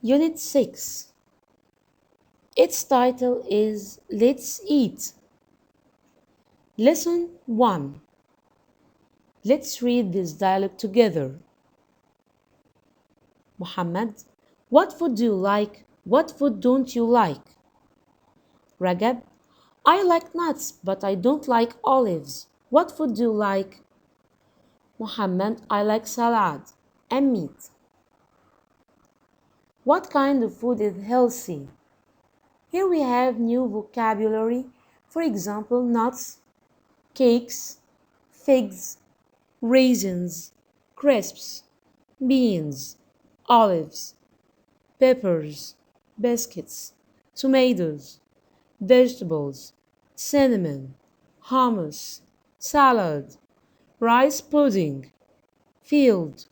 Unit 6. Its title is Let's Eat. Lesson 1. Let's read this dialogue together. Muhammad, what food do you like? What food don't you like? Ragab, I like nuts, but I don't like olives. What food do you like? Muhammad, I like salad and meat. What kind of food is healthy? Here we have new vocabulary. For example, nuts, cakes, figs, raisins, crisps, beans, olives, peppers, biscuits, tomatoes, vegetables, cinnamon, hummus, salad, rice pudding, field,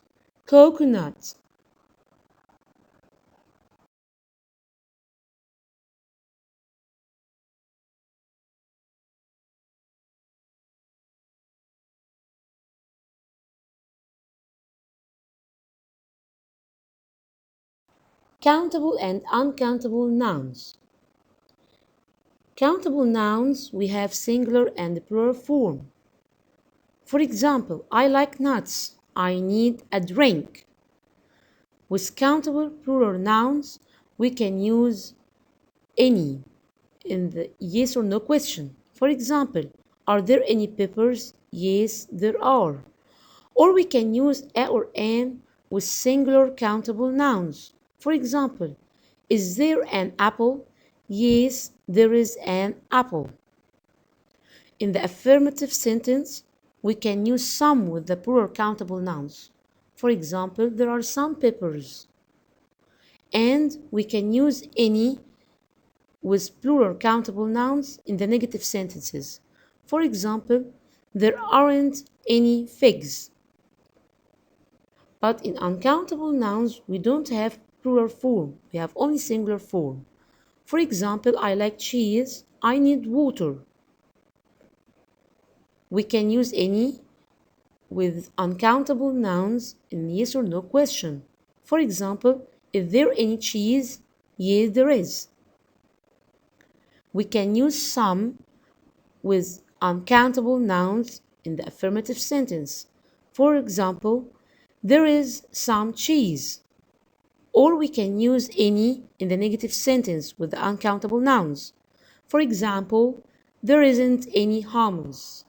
coconut. Countable and uncountable nouns. Countable nouns, we have singular and plural form. For example, I like nuts. I need a drink. With countable plural nouns, we can use any in the yes or no question. For example, are there any peppers? Yes, there are. Or we can use a or an with singular countable nouns. For example, is there an apple? Yes, there is an apple. In the affirmative sentence, we can use some with the plural countable nouns. For example, there are some peppers. And we can use any with plural countable nouns in the negative sentences. For example, there aren't any figs. But in uncountable nouns, we don't have plural form. We have only singular form. For example, I like cheese. I need water. We can use any with uncountable nouns in yes or no question. For example, is there any cheese? Yes, there is. We can use some with uncountable nouns in the affirmative sentence. For example, there is some cheese. Or we can use any in the negative sentence with the uncountable nouns. For example, there isn't any hummus.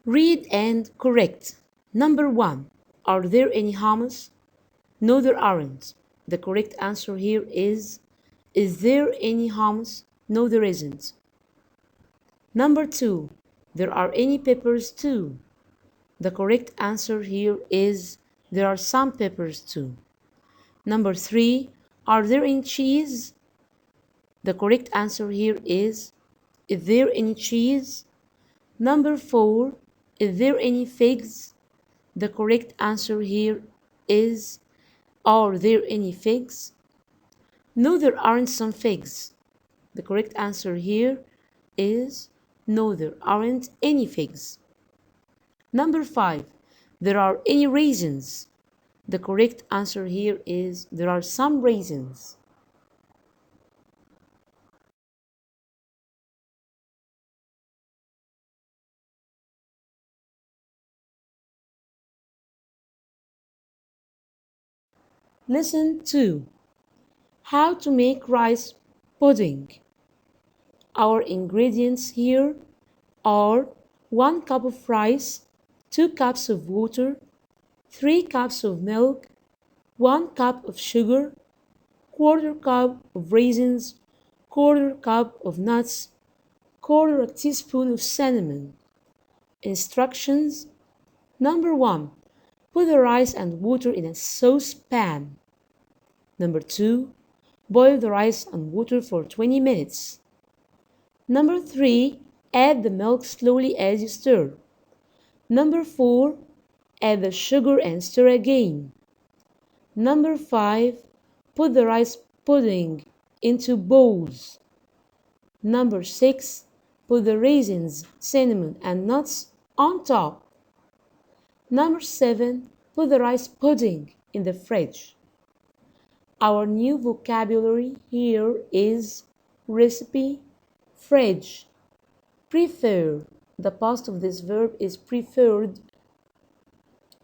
Read and correct. Number 1. Are there any hummus? No, there aren't. The correct answer here is there any hummus? No, there isn't. Number 2. There are any peppers too? The correct answer here is there are some peppers too. Number 3. Are there any cheese? The correct answer here is there any cheese? Number 4. Is there any figs? The correct answer here is are there any figs? No, there aren't some figs. The correct answer here is no, there aren't any figs. Number 5. There are any raisins? The correct answer here is there are some raisins. Lesson 2. How to make rice pudding. Our ingredients here are 1 cup of rice, 2 cups of water, 3 cups of milk, 1 cup of sugar, quarter cup of raisins, quarter cup of nuts, quarter teaspoon of cinnamon. Instructions. Number 1. Put the rice and water in a saucepan. Number 2. Boil the rice and water for 20 minutes. Number 3. Add the milk slowly as you stir. Number 4. Add the sugar and stir again. Number 5. Put the rice pudding into bowls. Number 6. Put the raisins, cinnamon, and nuts on top. Number 7. Put the rice pudding in the fridge. Our new vocabulary here is recipe, fridge, prefer. The past of this verb is preferred.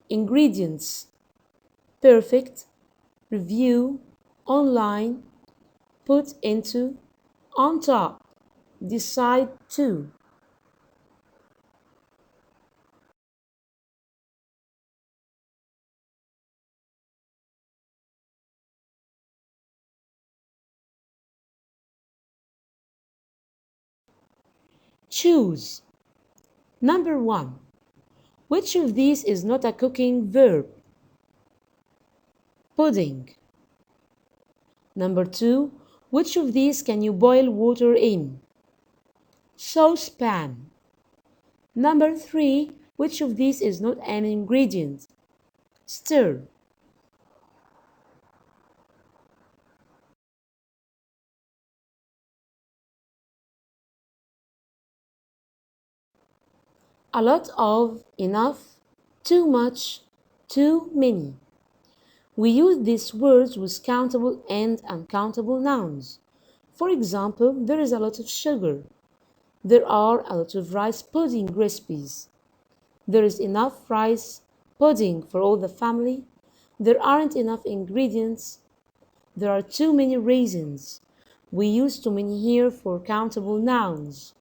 Ingredients, perfect, review, online, put into, on top, decide to. Choose. Number 1. Which of these is not a cooking verb? Pudding. Number 2. Which of these can you boil water in? Saucepan. Number 3. Which of these is not an ingredient? Stir. A lot of, enough, too much, too many. We use these words with countable and uncountable nouns. For example, there is a lot of sugar. There are a lot of rice pudding recipes. There is enough rice pudding for all the family. There aren't enough ingredients. There are too many raisins. We use too many here for countable nouns.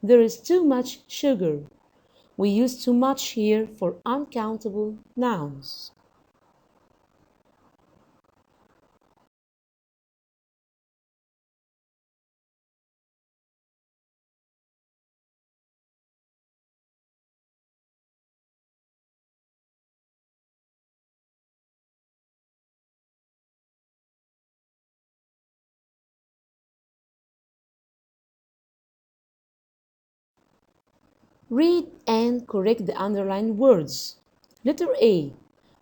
There is too much sugar. We use too much here for uncountable nouns. Read and correct the underlined words. Letter A.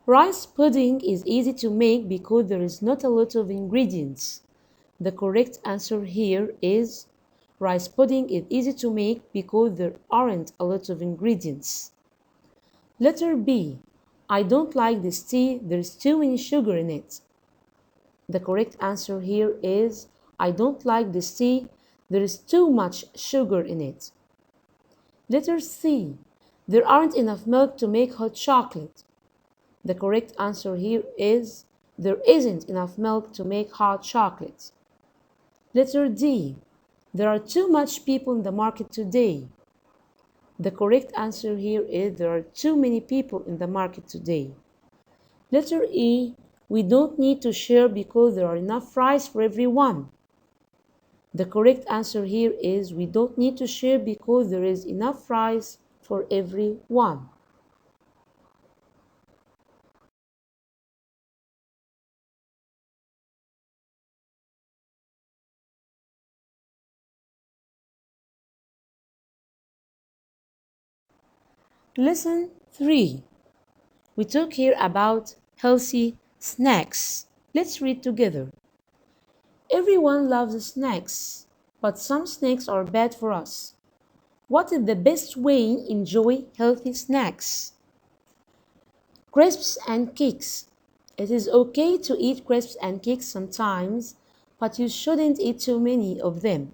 Rice pudding is easy to make because there is not a lot of ingredients. The correct answer here is rice pudding is easy to make because there aren't a lot of ingredients. Letter B. I don't like this tea, there's too many sugar in it. The correct answer here is I don't like this tea, there is too much sugar in it. Letter C. There aren't enough milk to make hot chocolate. The correct answer here is there isn't enough milk to make hot chocolate. Letter D. There are too much people in the market today. The correct answer here is there are too many people in the market today. Letter E. We don't need to share because there are enough rice for everyone. The correct answer here is we don't need to share because there is enough rice for everyone. Lesson 3. We talk here about healthy snacks. Let's read together. Everyone loves snacks, but some snacks are bad for us. What is the best way to enjoy healthy snacks? Crisps and cakes. It is okay to eat crisps and cakes sometimes, but you shouldn't eat too many of them.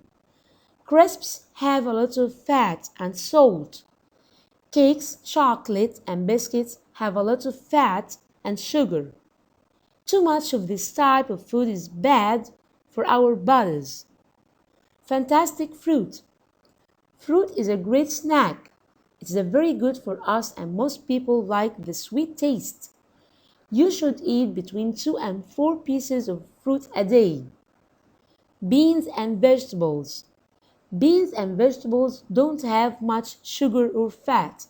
Crisps have a lot of fat and salt. Cakes, chocolate, and biscuits have a lot of fat and sugar. Too much of this type of food is bad for our bodies. Fantastic fruit. Fruit is a great snack. It is very good for us and most people like the sweet taste. You should eat between 2 and 4 pieces of fruit a day. Beans and vegetables. Beans and vegetables don't have much sugar or fat.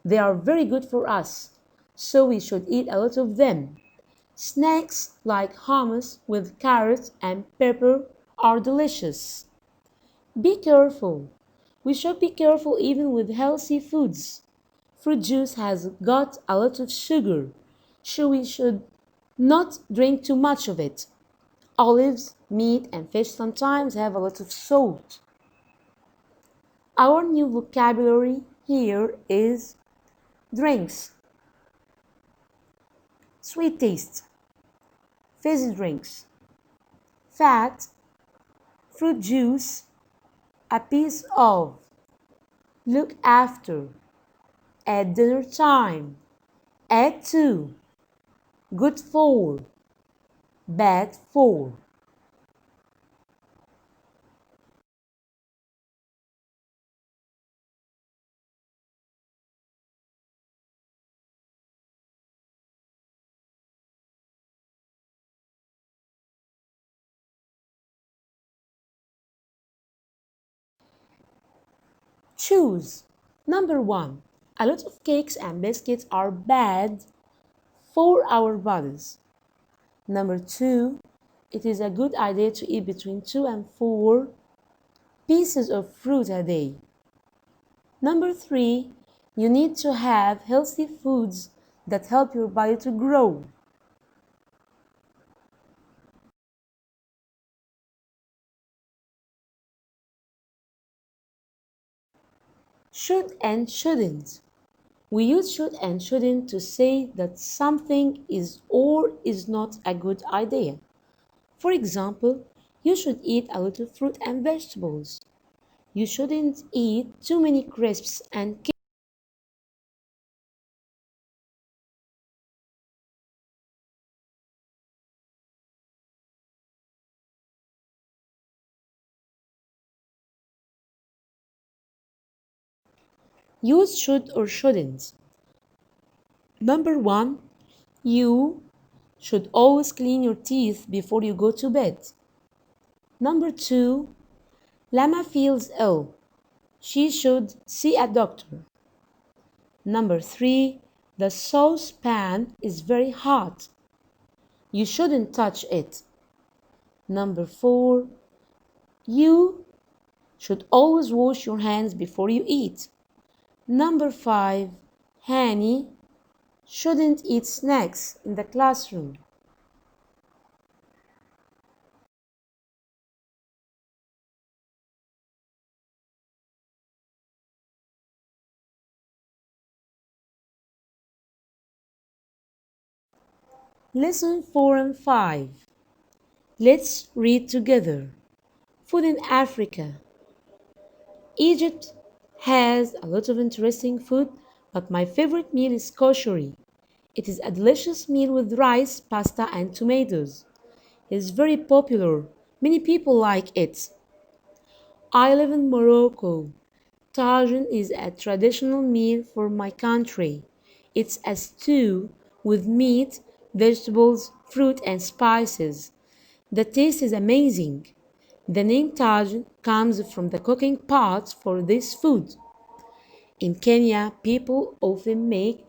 They are very good for us, so we should eat a lot of them. Snacks like hummus with carrot and pepper are delicious. Be careful. We should be careful even with healthy foods. Fruit juice has got a lot of sugar, so we should not drink too much of it. Olives, meat, and fish sometimes have a lot of salt. Our new vocabulary here is drinks, sweet taste, fizzy drinks, fat, fruit juice, a piece of, look after, at dinner time, add to, good for, bad for. Choose. Number one, a lot of cakes and biscuits are bad for our bodies. Number two, it is a good idea to eat between 2 and 4 pieces of fruit a day. Number three, you need to have healthy foods that help your body to grow. Should and shouldn't. We use should and shouldn't to say that something is or is not a good idea. For example, you should eat a lot of fruit and vegetables. You shouldn't eat too many crisps and cakes. Use should or shouldn't. Number one, you should always clean your teeth before you go to bed. Number two, Lama feels ill. She should see a doctor. Number three, the saucepan is very hot. You shouldn't touch it. Number four, you should always wash your hands before you eat. Number five, Hani shouldn't eat snacks in the classroom. Lesson 4 and 5. Let's read together. Food in Africa. Egypt has a lot of interesting food, but my favorite meal is kosheri. It is a delicious meal with rice, pasta, and tomatoes. It is very popular. Many people like it. I live in Morocco. Tagine is a traditional meal for my country. It's a stew with meat, vegetables, fruit, and spices. The taste is amazing. The name Tagine comes from the cooking pot for this food. In Kenya, people often make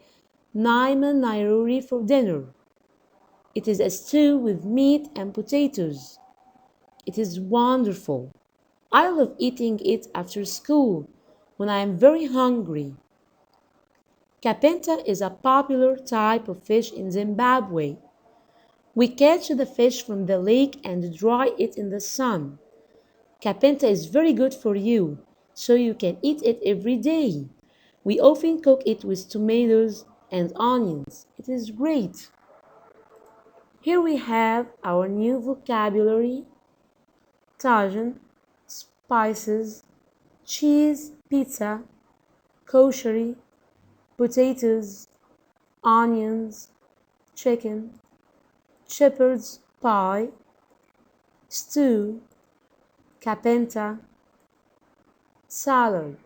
Naima Nairori for dinner. It is a stew with meat and potatoes. It is wonderful. I love eating it after school when I am very hungry. Kapenta is a popular type of fish in Zimbabwe. We catch the fish from the lake and dry it in the sun. Kapenta is very good for you, so you can eat it every day. We often cook it with tomatoes and onions. It is great. Here we have our new vocabulary: tagine, spices, cheese, pizza, kosheri, potatoes, onions, chicken. shepherd's pie, stew, capenta, salad.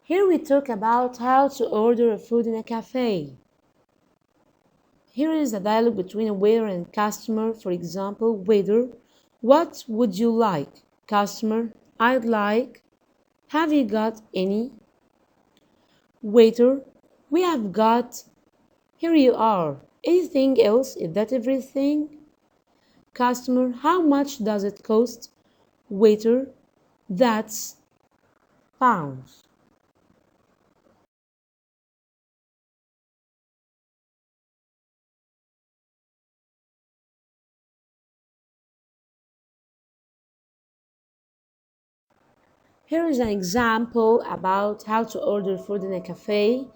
Here we talk about how to order a food in a cafe. Here is a dialogue between a waiter and customer. For example, waiter, what would you like? Customer, I'd like. Have you got any? Waiter, we have got. Here you are. Anything else? Is that everything? Customer, how much does it cost? Waiter, that's pounds. Here is an example about how to order food in a cafe.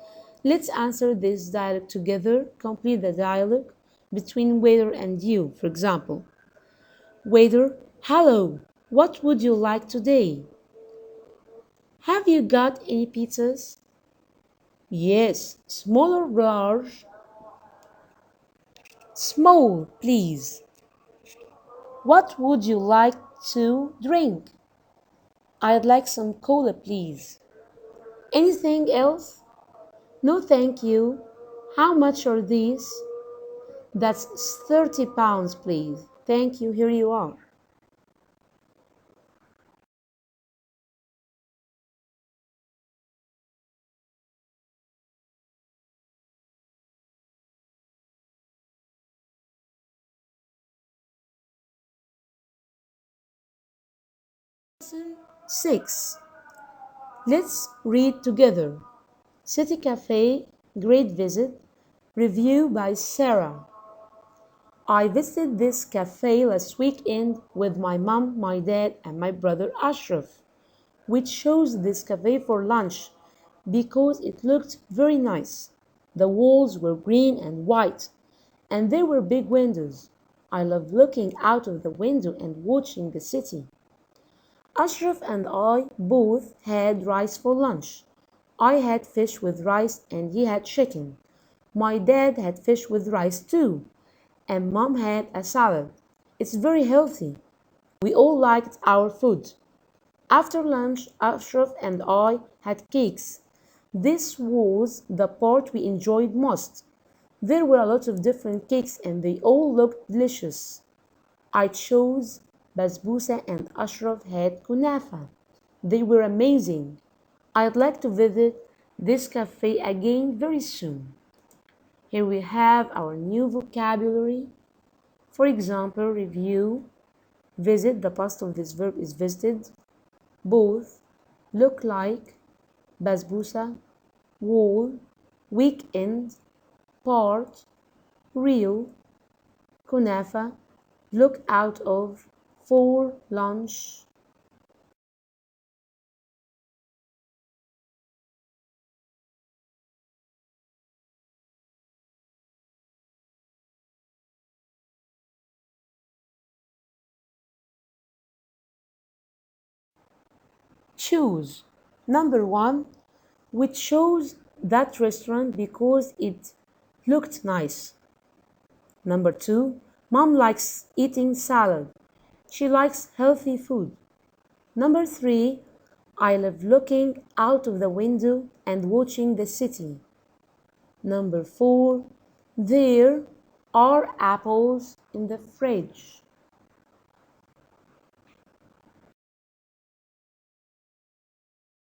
Let's answer this dialogue together. Complete the dialogue between waiter and you. For example, waiter, hello, what would you like today? Have you got any pizzas? Yes, small or large? Small, please. What would you like to drink? I'd like some cola, please. Anything else? No, thank you. How much are these? That's 30 pounds, please. Thank you. Here you are. Lesson 6. Let's read together. City Cafe, Great Visit, review by Sarah. I visited this cafe last weekend with my mom, my dad, and my brother Ashraf. We chose this cafe for lunch because it looked very nice. The walls were green and white, and there were big windows. I loved looking out of the window and watching the city. Ashraf and I both had rice for lunch. I had fish with rice and he had chicken. My dad had fish with rice too, and mom had a salad. It's very healthy. We all liked our food. After lunch, Ashraf and I had cakes. This was the part we enjoyed most. There were a lot of different cakes and they all looked delicious. I chose basbousa and Ashraf had kunafa. They were amazing. I'd like to visit this cafe again very soon. Here we have our new vocabulary. For example, review, visit, the past of this verb is visited, both, look like, basbousa, wall, weekend, part, real, kunafa, look out of, for, lunch. Choose. Number one, we chose that restaurant because it looked nice. Number two, mom likes eating salad. She likes healthy food. Number three, I love looking out of the window and watching the city. Number four, there are apples in the fridge.